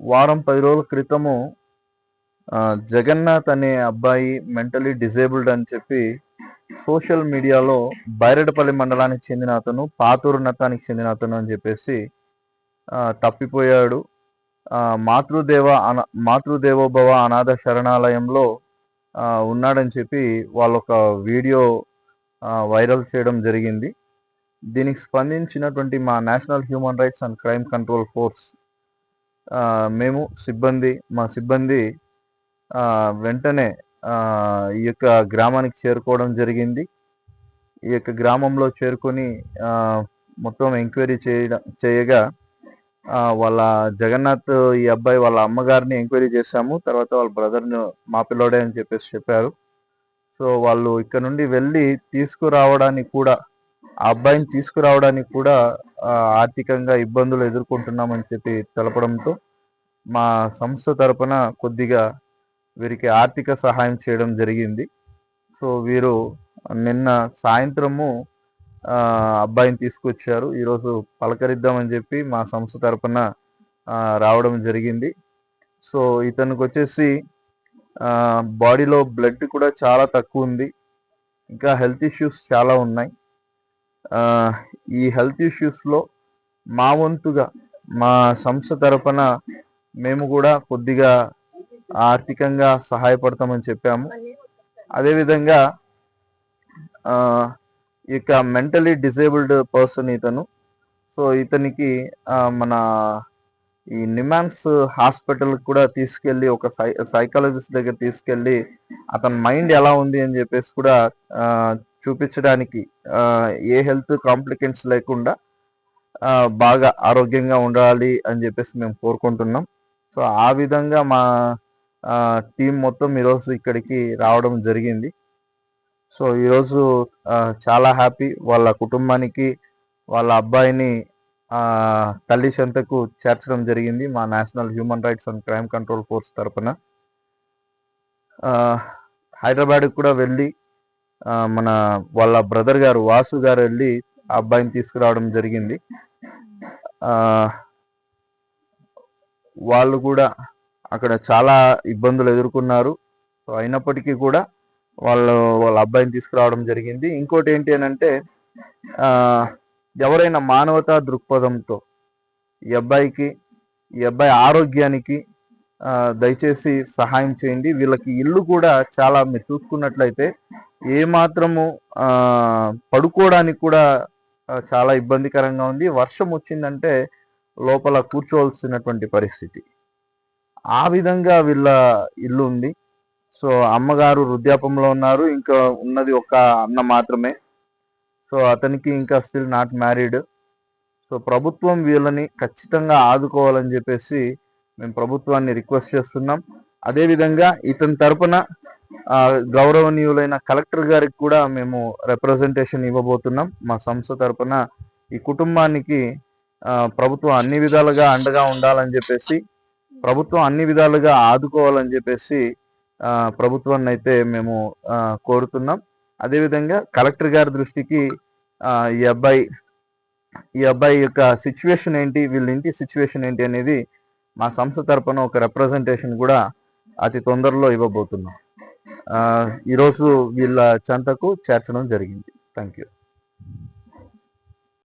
వారం 10 రోజుల క్రితము జగన్నాథ్ అనే అబ్బాయి మెంటలీ డిజేబుల్డ్ అని చెప్పి సోషల్ మీడియాలో బైరెడపల్లి మండలానికి చెందిన అతను, పాతూరు నత్తానికి చెందిన అతను అని చెప్పేసి తప్పిపోయాడు. మాతృదేవోభవ అనాథ శరణాలయంలో ఉన్నాడని చెప్పి వాళ్ళొక వీడియో వైరల్ చేయడం జరిగింది. దీనికి స్పందించినటువంటి మా national human rights and crime control force మా సిబ్బంది వెంటనే ఈ యొక్క గ్రామానికి చేరుకోవడం జరిగింది. ఈ యొక్క గ్రామంలో చేరుకొని మొత్తం ఎంక్వైరీ చేయగా వాళ్ళ జగన్నాథ్ ఈ అబ్బాయి వాళ్ళ అమ్మగారిని ఎంక్వైరీ చేశాము. తర్వాత వాళ్ళ బ్రదర్ను మా పిల్లోడే అని చెప్పేసి చెప్పారు. సో వాళ్ళు ఇక్కడ నుండి వెళ్ళి తీసుకురావడానికి కూడా ఆ అబ్బాయిని తీసుకురావడానికి కూడా ఆర్థికంగా ఇబ్బందులు ఎదుర్కొంటున్నామని చెప్పి తెలపడంతో మా సంస్థ తరపున కొద్దిగా వీరికి ఆర్థిక సహాయం చేయడం జరిగింది. సో వీరు నిన్న సాయంత్రము అబ్బాయిని తీసుకొచ్చారు. ఈరోజు పలకరిద్దామని చెప్పి మా సంస్థ తరపున రావడం జరిగింది. సో ఇతనికి వచ్చేసి బాడీలో బ్లడ్ కూడా చాలా తక్కువ ఉంది. ఇంకా హెల్త్ ఇష్యూస్ చాలా ఉన్నాయి. ఈ హెల్త్ ఇష్యూస్లో మా వంతుగా మా సంస్థ తరపున మేము కూడా కొద్దిగా ఆర్థికంగా సహాయపడతామని చెప్పాము. అదేవిధంగా ఇక మెంటలీ డిజేబుల్డ్ పర్సన్ ఇతను. సో ఇతనికి మన ఈ నిమాన్స్ హాస్పిటల్ కూడా తీసుకెళ్ళి ఒక సైకాలజిస్ట్ దగ్గర తీసుకెళ్ళి అతని మైండ్ ఎలా ఉంది అని చెప్పేసి కూడా చూపించడానికి ఏ హెల్త్ కాంప్లికేషన్స్ లేకుండా బాగా ఆరోగ్యంగా ఉండాలి అని చెప్పేసి మేము కోరుకుంటున్నాం. సో ఆ విధంగా మా టీం మొత్తం ఈరోజు ఇక్కడికి రావడం జరిగింది. సో ఈరోజు చాలా హ్యాపీ. వాళ్ళ కుటుంబానికి వాళ్ళ అబ్బాయిని తల్లి చెంతకు చేర్చడం జరిగింది మా national human rights and crime control force తరపున. హైదరాబాద్కి కూడా వెళ్ళి వాళ్ళ బ్రదర్ గారు వాసు గారు వెళ్ళి ఆ అబ్బాయిని తీసుకురావడం జరిగింది. వాళ్ళు కూడా అక్కడ చాలా ఇబ్బందులు ఎదుర్కొన్నారు. సో అయినప్పటికీ కూడా వాళ్ళ అబ్బాయిని తీసుకురావడం జరిగింది. ఇంకోటి ఏంటి అని అంటే ఎవరైనా మానవతా దృక్పథంతో ఈ అబ్బాయి ఆరోగ్యానికి దయచేసి సహాయం చేయండి. వీళ్ళకి ఇల్లు కూడా చాలా మీరు చూసుకున్నట్లయితే ఏమాత్రము పడుకోవడానికి కూడా చాలా ఇబ్బందికరంగా ఉంది. వర్షం వచ్చిందంటే లోపల కూర్చోవలసినటువంటి పరిస్థితి. ఆ విధంగా వీళ్ళ ఇల్లు ఉంది. సో అమ్మగారు వృద్ధాపంలో ఉన్నారు. ఇంకా ఉన్నది ఒక అన్న మాత్రమే. సో అతనికి ఇంకా స్టిల్ నాట్ మ్యారీడ్. సో ప్రభుత్వం వీళ్ళని ఖచ్చితంగా ఆదుకోవాలని చెప్పేసి మేము ప్రభుత్వాన్ని రిక్వెస్ట్ చేస్తున్నాం. అదేవిధంగా ఇతని తరపున గౌరవనీయులైన కలెక్టర్ గారికి కూడా మేము రిప్రజెంటేషన్ ఇవ్వబోతున్నాం. మా సంస్థ తరపున ఈ కుటుంబానికి ప్రభుత్వం అన్ని విధాలుగా అండగా ఉండాలని చెప్పేసి, ప్రభుత్వం అన్ని విధాలుగా ఆదుకోవాలని చెప్పేసి ప్రభుత్వాన్ని అయితే మేము కోరుతున్నాం. అదేవిధంగా కలెక్టర్ గారి దృష్టికి ఈ అబ్బాయి యొక్క సిచ్యువేషన్ ఏంటి, వీళ్ళ ఇంటి సిచ్యువేషన్ ఏంటి అనేది మా సంస్థ తరపున ఒక రిప్రజెంటేషన్ కూడా అతి తొందరలో ఇవ్వబోతున్నాం. ఈరోజు వీళ్ళ చెంతకు చేర్చడం జరిగింది. Thank you.